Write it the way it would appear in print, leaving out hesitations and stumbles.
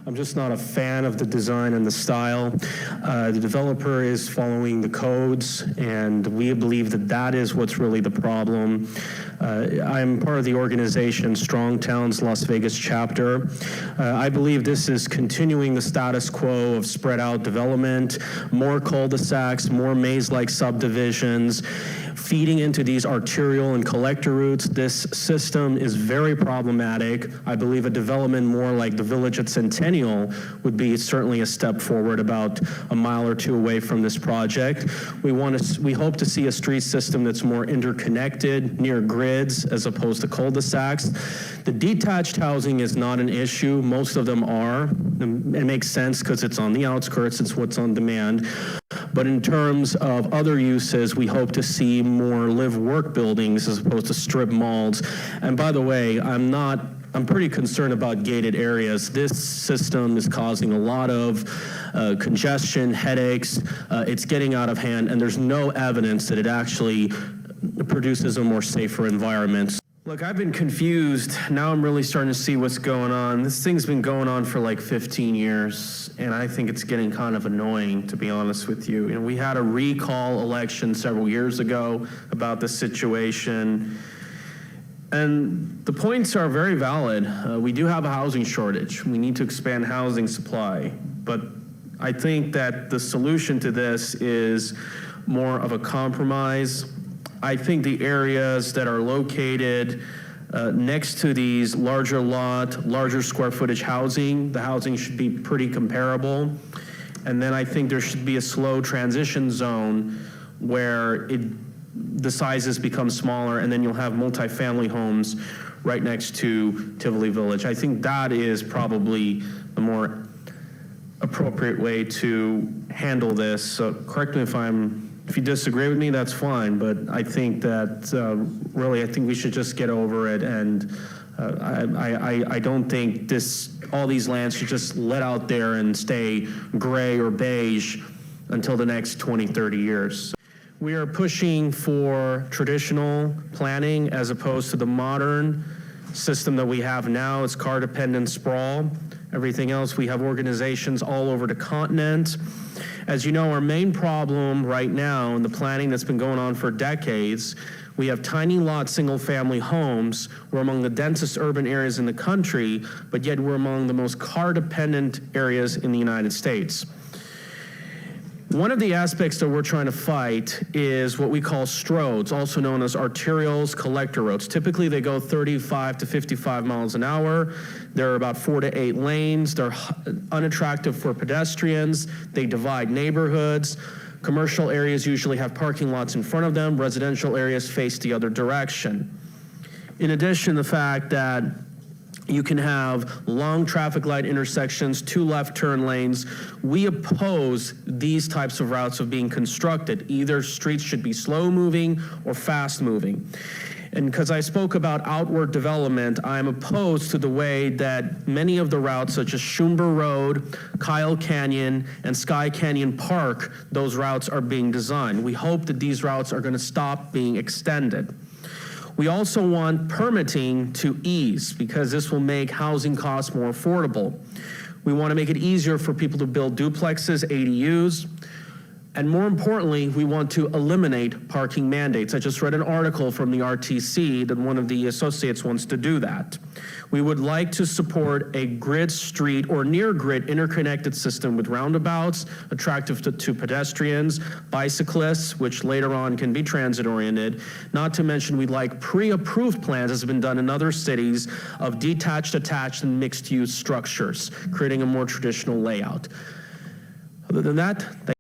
I'm just not a fan of the design and the style. The developer is following the codes, and we believe that that is what's really the problem. I'm part of the organization Strong Towns Las Vegas chapter. I believe this is continuing the status quo of spread out development, more cul-de-sacs, more maze-like subdivisions, feeding into these arterial and collector routes. This system is very problematic. I believe a development more like the village at Centennial would be certainly a step forward, about a mile or two away from this project. We hope to see a street system that's more interconnected, near grids, as opposed to cul-de-sacs. The detached housing is not an issue. Most of them are. It makes sense because it's on the outskirts, it's what's on demand. But in terms of other uses, we hope to see more live-work buildings as opposed to strip malls. And by the way, I'm pretty concerned about gated areas. This system is causing a lot of congestion, headaches. It's getting out of hand, and there's no evidence that it actually produces a more safer environment. Look, I've been confused. Now I'm really starting to see what's going on. This thing's been going on for like 15 years, and I think it's getting kind of annoying, to be honest with you. You know, we had a recall election several years ago about this situation, and the points are very valid. We do have a housing shortage. We need to expand housing supply, but I think that the solution to this is more of a compromise. I think the areas that are located next to these larger lot, larger square footage housing, the housing should be pretty comparable. And then I think there should be a slow transition zone where the sizes become smaller, and then you'll have multifamily homes right next to Tivoli Village. I think that is probably the more appropriate way to handle this. So correct me if you disagree with me, that's fine, but I think that really, I think we should just get over it, and I don't think all these lands should just let out there and stay gray or beige until the next 20, 30 years. We are pushing for traditional planning as opposed to the modern system that we have now. It's car-dependent sprawl. Everything else, we have organizations all over the continent. As you know, our main problem right now in the planning that's been going on for decades, we have tiny lot single-family homes. We're among the densest urban areas in the country, but yet we're among the most car-dependent areas in the United States. One of the aspects that we're trying to fight is what we call stroads, also known as arterials, collector roads. Typically, they go 35 to 55 miles an hour. There are about 4 to 8 lanes. They're unattractive for pedestrians. They divide neighborhoods. Commercial areas usually have parking lots in front of them. Residential areas face the other direction. In addition, the fact that you can have long traffic light intersections, 2 left turn lanes. We oppose these types of routes of being constructed. Either streets should be slow moving or fast moving. And because I spoke about outward development, I'm opposed to the way that many of the routes, such as Schumber Road, Kyle Canyon, and Sky Canyon Park, those routes are being designed. We hope that these routes are going to stop being extended. We also want permitting to ease, because this will make housing costs more affordable. We want to make it easier for people to build duplexes, ADUs, and more importantly, we want to eliminate parking mandates. I just read an article from the RTC that one of the associates wants to do that. We would like to support a grid street or near grid interconnected system with roundabouts, attractive to pedestrians, bicyclists, which later on can be transit oriented. Not to mention, we'd like pre-approved plans, as has been done in other cities, of detached, attached, and mixed use structures, creating a more traditional layout. Other than that,